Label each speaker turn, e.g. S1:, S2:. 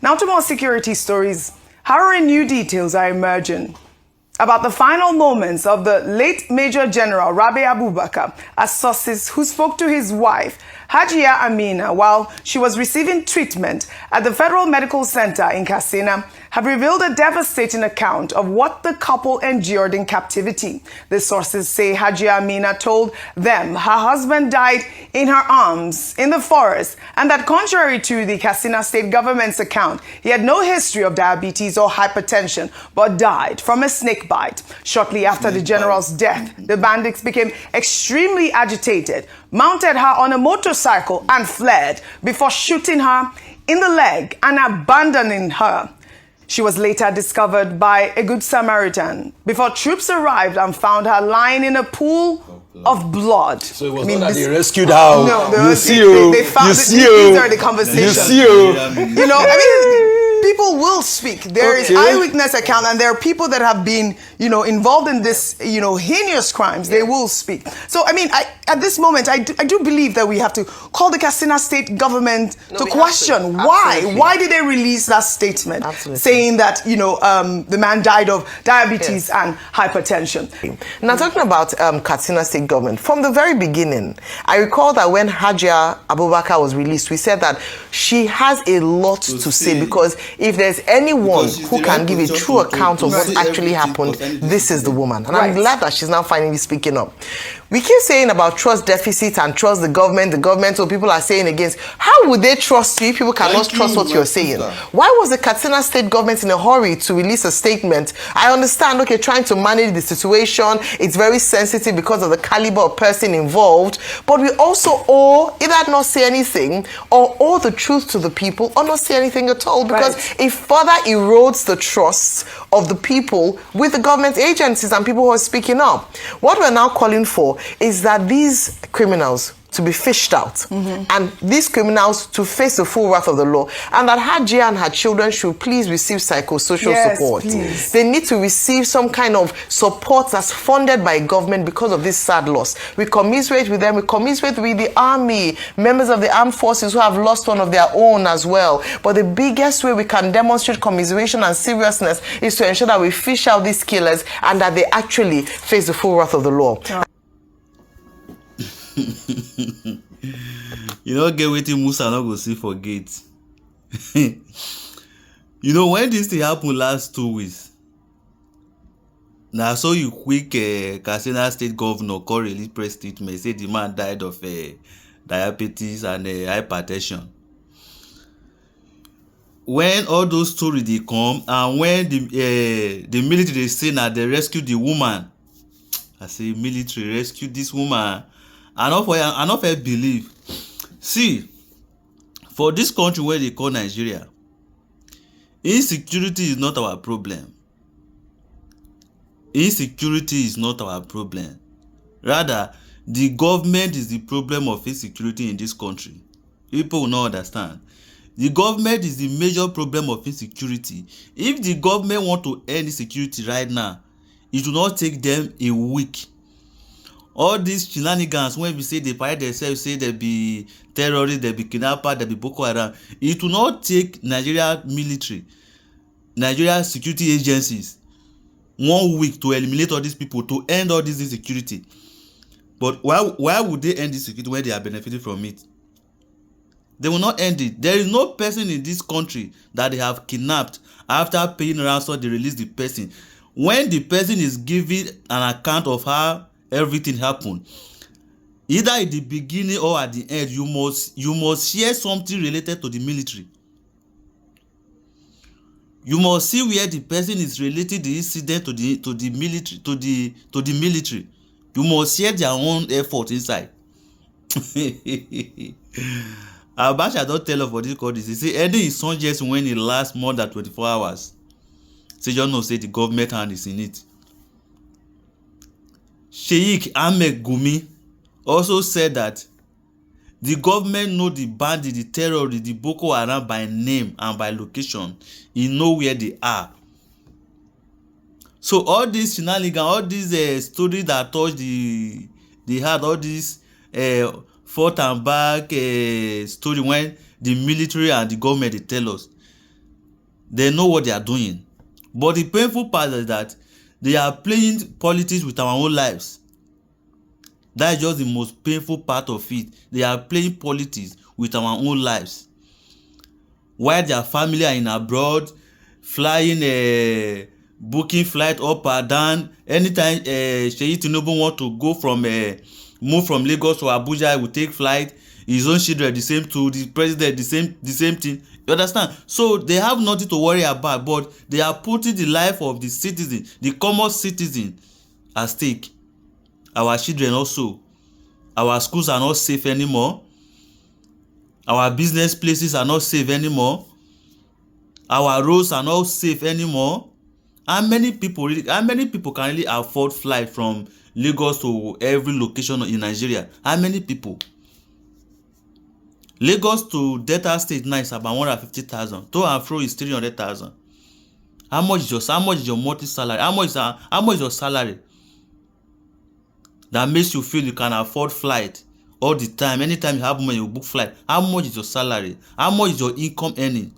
S1: Now to more security stories. Harrowing new details are emerging about the final moments of the late Major General Rabi Abubakar, as sources who spoke to his wife, Hajia Amina, while she was receiving treatment at the Federal Medical Center in Katsina, have revealed a devastating account of what the couple endured in captivity. The sources say Hajia Amina told them her husband died in her arms in the forest, and that contrary to the Katsina state government's account, he had no history of diabetes or hypertension, but died from a snake bite. Shortly after the general's death, the bandits became extremely agitated, mounted her on a motorcycle and fled before shooting her in the leg and abandoning her. She was later discovered by a good Samaritan before troops arrived and found her lying in a pool of blood.
S2: So it was not that they rescued her.
S1: No, they found these are the conversations. You know, I mean, people will speak. There is eyewitness account, and there are people that have been, involved in this, heinous crimes. They will speak. So, I mean, at this moment, I do believe that we have to call the Katsina state government to question why. Why did they release that statement saying that, the man died of diabetes and hypertension?
S3: Now, talking about Katsina state government, from the very beginning, I recall that when Hajia Abubakar was released, we said that she has a lot to say, because if there's anyone who can give a true account of what actually happened, this is the woman. And I'm glad that she's now finally speaking up. We keep saying about trust deficit and trust the government, so people are saying against. How would they trust you if people cannot trust what you're saying? Why was the Katsina state government in a hurry to release a statement? I understand, trying to manage the situation, it's very sensitive because of the caliber of person involved, but we also owe either not say anything or owe the truth to the people or not say anything at all, because it further erodes the trust of the people with the government agencies and people who are speaking up. What we're now calling for is that these criminals to be fished out, and these criminals to face the full wrath of the law, and that Hajia and her children should please receive psychosocial support.
S1: Please.
S3: They need to receive some kind of support that's funded by government because of this sad loss. We commiserate with them, we commiserate with the army, members of the armed forces who have lost one of their own as well. But the biggest way we can demonstrate commiseration and seriousness is to ensure that we fish out these killers and that they actually face the full wrath of the law.
S4: You know, get waiting Musa not go see for gate. When this thing happened last 2 weeks, now so you quick Katsina state governor call release press statement, say the man died of diabetes and hypertension. When all those stories they come, and when the military they say that they rescued the woman, I say military rescued this woman. I not believe. See, for this country where they call Nigeria, insecurity is not our problem. Insecurity is not our problem. Rather, the government is the problem of insecurity in this country. People will not understand. The government is the major problem of insecurity. If the government want to end insecurity right now, it will not take them a week. All these shenanigans, when we say they parade themselves, say they be terrorists, they be kidnappers, they be Boko Haram, it will not take Nigeria military, Nigeria security agencies 1 week to eliminate all these people, to end all this insecurity. But why would they end this security when they are benefiting from it? They will not end it. There is no person in this country that they have kidnapped. After paying ransom, they release the person. When the person is giving an account of how everything happened, either at the beginning or at the end, you must share something related to the military. You must see where the person is related the incident to the military. You must share their own effort inside. Abacha don't tell us for this code. He say any insurgency when it lasts more than 24 hours. So you know say the government hand is in it. Sheikh Ahmed Gumi also said that the government know the bandit, the terrorists, the Boko Haram by name and by location. He know where they are. So all these shenanigans, all these stories that touch the heart, all these forth and back story when the military and the government they tell us, They know what they are doing. But the painful part is that they are playing politics with our own lives. That is just the most painful part of it. They are playing politics with our own lives. While their family are in abroad, flying, booking flight up and down. Anytime Seyi Tinubu want to go from move from Lagos to Abuja, he will take flight. His own children the same too. The president the same thing. You understand? So they have nothing to worry about, but they are putting the life of the citizen, the common citizen, at stake. Our children also. Our schools are not safe anymore. Our business places are not safe anymore. Our roads are not safe anymore. How many people can really afford flight from Lagos to every location in Nigeria? How many people? Lagos to Delta State now is about 150,000. To and fro is 300,000. How much is your monthly salary? How much is your salary that makes you feel you can afford flight all the time? Anytime you have money, you book flight. How much is your salary? How much is your income earning?